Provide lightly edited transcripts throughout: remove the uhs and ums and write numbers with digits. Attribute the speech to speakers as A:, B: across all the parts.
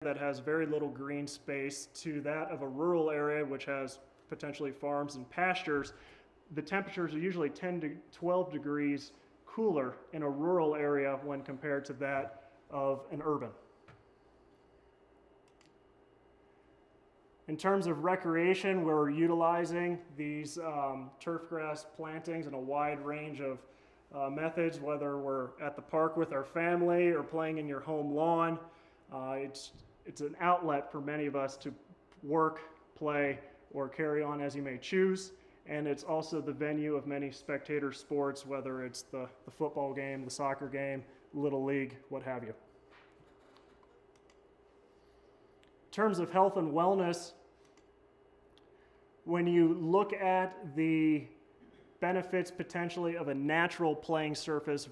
A: that has very little green space to that of a rural area which has potentially farms and pastures, the temperatures are usually 10 to 12 degrees cooler in a rural area when compared to that of an urban. In terms of recreation, we're utilizing these turf grass plantings in a wide range of methods, whether we're at the park with our family or playing in your home lawn. It's an outlet for many of us to work, play, or carry on as you may choose. And it's also the venue of many spectator sports, whether it's the football game, the soccer game, Little League, what have you. In terms of health and wellness, when you look at the benefits potentially of a natural playing surface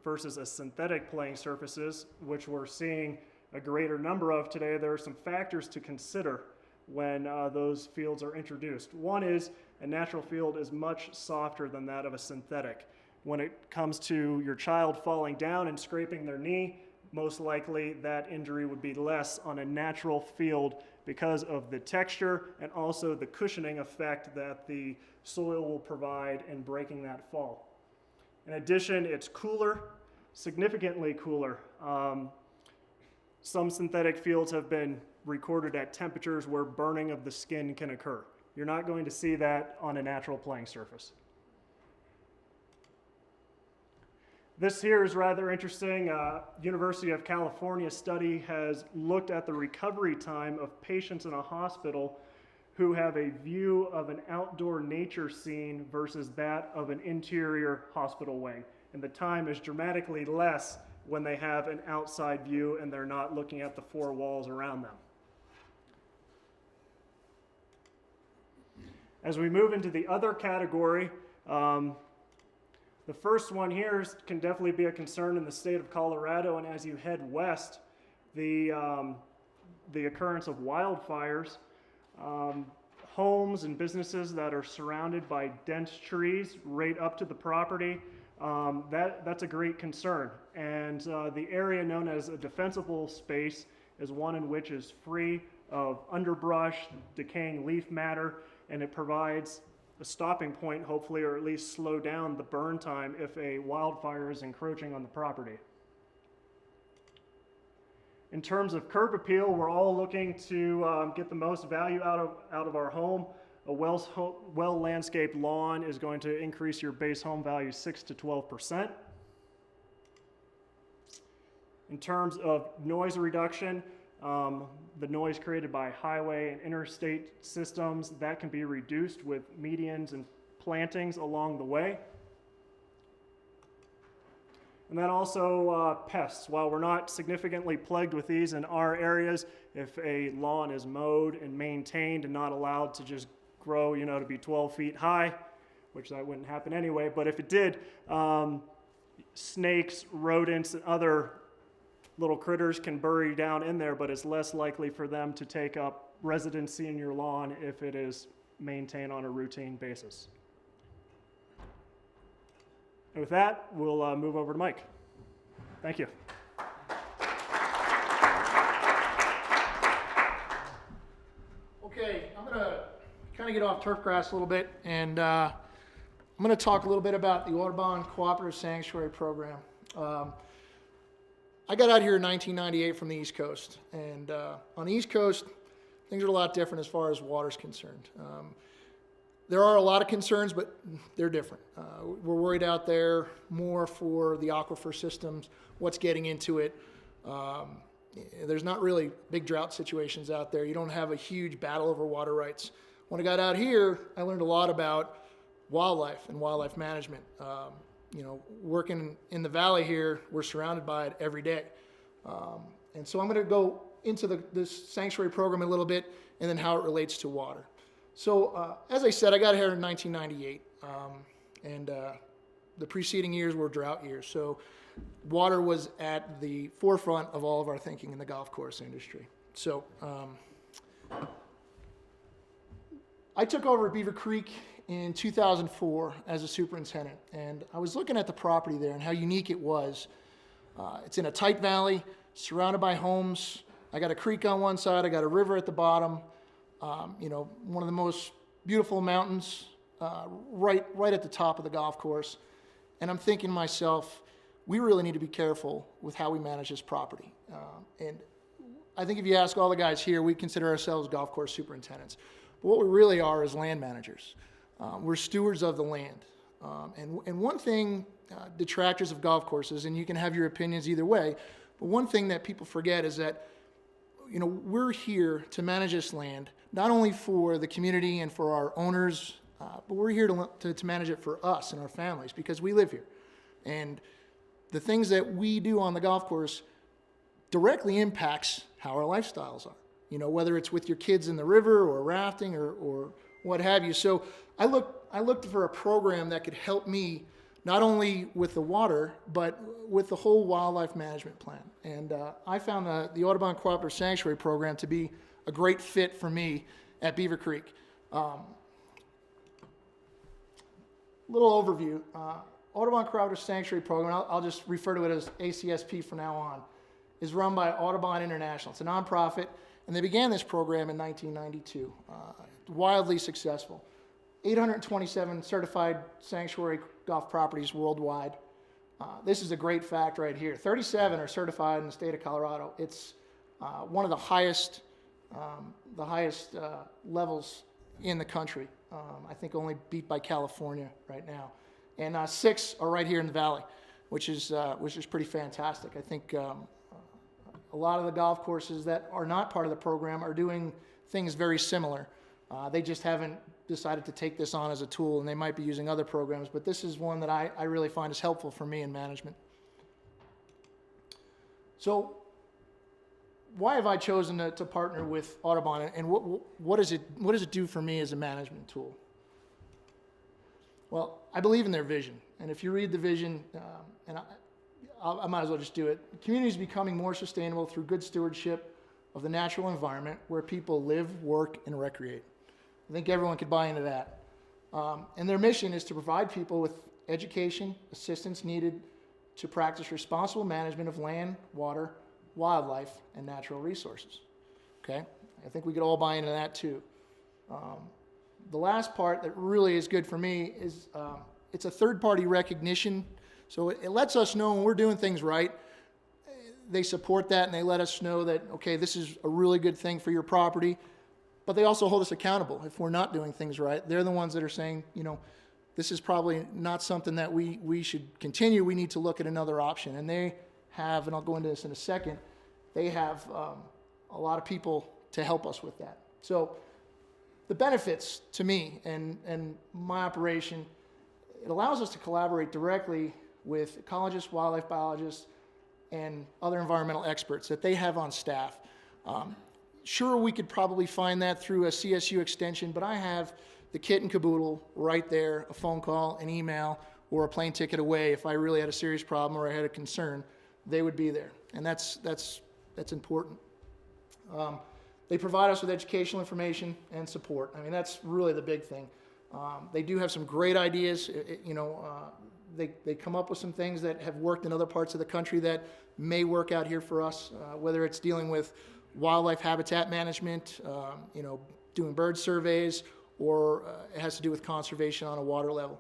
A: versus a synthetic playing surfaces, which we're seeing a greater number of today, there are some factors to consider when those fields are introduced. One is a natural field is much softer than that of a synthetic. When it comes to your child falling down and scraping their knee, most likely that injury would be less on a natural field because of the texture and also the cushioning effect that the soil will provide in breaking that fall. In addition, it's cooler, significantly cooler. Some synthetic fields have been recorded at temperatures where burning of the skin can occur. You're not going to see that on a natural playing surface. This here is rather interesting. University of California study has looked at the recovery time of patients in a hospital who have a view of an outdoor nature scene versus that of an interior hospital wing. And the time is dramatically less when they have an outside view and they're not looking at the four walls around them. As we move into the other category, the first one here can definitely be a concern in the state of Colorado, and as you head west, the occurrence of wildfires, homes and businesses that are surrounded by dense trees right up to the property, that's a great concern. And the area known as a defensible space is one in which is free of underbrush, decaying leaf matter, and it provides a stopping point, hopefully, or at least slow down the burn time if a wildfire is encroaching on the property. In terms of curb appeal, we're all looking to get the most value out of our home. A well-landscaped lawn is going to increase your base home value 6 to 12%. In terms of noise reduction, the noise created by highway and interstate systems, that can be reduced with medians and plantings along the way. And then also pests. While we're not significantly plagued with these in our areas, if a lawn is mowed and maintained and not allowed to just grow, to be 12 feet high, which that wouldn't happen anyway, but if it did, snakes, rodents, and other little critters can bury down in there, but it's less likely for them to take up residency in your lawn if it is maintained on a routine basis. And with that, we'll move over to Mike. Thank you.
B: Okay, I'm going to kind of get off turf grass a little bit, and I'm going to talk a little bit about the Audubon Cooperative Sanctuary Program. I got out here in 1998 from the East Coast, and on the East Coast, things are a lot different as far as water's concerned. There are a lot of concerns, but they're different. We're worried out there more for the aquifer systems, what's getting into it. There's not really big drought situations out there. You don't have a huge battle over water rights. When I got out here, I learned a lot about wildlife and wildlife management. Working in the valley here, we're surrounded by it every day. And so I'm going to go into this sanctuary program a little bit and then how it relates to water. So as I said, I got here in 1998, and the preceding years were drought years. So water was at the forefront of all of our thinking in the golf course industry. So I took over Beaver Creek in 2004 as a superintendent, and I was looking at the property there and how unique it was. It's in a tight valley, surrounded by homes, I got a creek on one side, I got a river at the bottom, one of the most beautiful mountains right at the top of the golf course. And I'm thinking to myself, we really need to be careful with how we manage this property. And I think if you ask all the guys here, we consider ourselves golf course superintendents. But what we really are is land managers. We're stewards of the land. And one thing, detractors of golf courses, and you can have your opinions either way, but one thing that people forget is that, we're here to manage this land, not only for the community and for our owners, but we're here to manage it for us and our families because we live here. And the things that we do on the golf course directly impacts how our lifestyles are, whether it's with your kids in the river or rafting or what have you. So I looked for a program that could help me not only with the water, but with the whole wildlife management plan. And I found the Audubon Cooperative Sanctuary Program to be a great fit for me at Beaver Creek. Little overview. Audubon Cooperative Sanctuary Program, I'll just refer to it as ACSP from now on, is run by Audubon International. It's a nonprofit, and they began this program in 1992. Wildly successful. 827 certified sanctuary golf properties worldwide. This is a great fact right here. 37 are certified in the state of Colorado. It's one of the highest levels in the country. I think only beat by California right now. And 6 are right here in the valley, which is pretty fantastic. I think a lot of the golf courses that are not part of the program are doing things very similar. They just haven't decided to take this on as a tool, and they might be using other programs, but this is one that I really find is helpful for me in management. So why have I chosen to partner with Audubon, and what does it do for me as a management tool? Well, I believe in their vision, and if you read the vision, and I might as well just do it. The community is becoming more sustainable through good stewardship of the natural environment where people live, work, and recreate. I think everyone could buy into that. And their mission is to provide people with education, assistance needed to practice responsible management of land, water, wildlife, and natural resources. Okay? I think we could all buy into that too. The last part that really is good for me is it's a third-party recognition. So it lets us know when we're doing things right. They support that and they let us know that, okay, this is a really good thing for your property. But they also hold us accountable if we're not doing things right. They're the ones that are saying, this is probably not something that we should continue. We need to look at another option. And they have, and I'll go into this in a second, they have a lot of people to help us with that. So the benefits to me and my operation, it allows us to collaborate directly with ecologists, wildlife biologists, and other environmental experts that they have on staff. Sure, we could probably find that through a CSU extension, but I have the kit and caboodle right there, a phone call, an email, or a plane ticket away. If I really had a serious problem or I had a concern, they would be there, and that's important. They provide us with educational information and support. I mean, that's really the big thing. They do have some great ideas. They come up with some things that have worked in other parts of the country that may work out here for us, whether it's dealing with wildlife habitat management, doing bird surveys, or it has to do with conservation on a water level.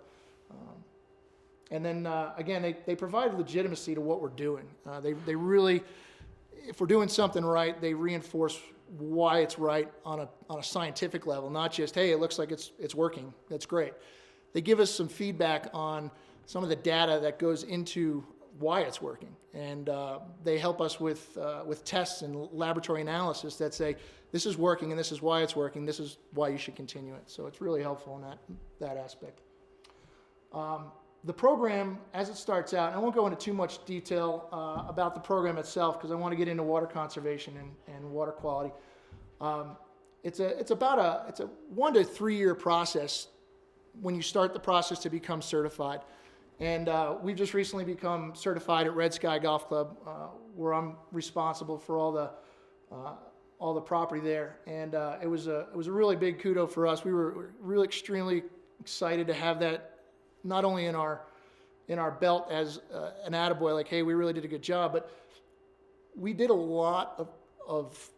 B: And then, again, they provide legitimacy to what we're doing. They really, if we're doing something right, they reinforce why it's right on a scientific level, not just, hey, it looks like it's working. That's great. They give us some feedback on some of the data that goes into why it's working, and they help us with tests and laboratory analysis that say this is working and this is why it's working. This is why you should continue it. So it's really helpful in that aspect. The program, as it starts out, and I won't go into too much detail about the program itself because I want to get into water conservation and water quality. It's a 1 to 3 year process when you start the process to become certified. And we've just recently become certified at Red Sky Golf Club, where I'm responsible for all the property there. And it was a really big kudo for us. We were really extremely excited to have that not only in our belt as an attaboy, like, hey, we really did a good job, but we did a lot of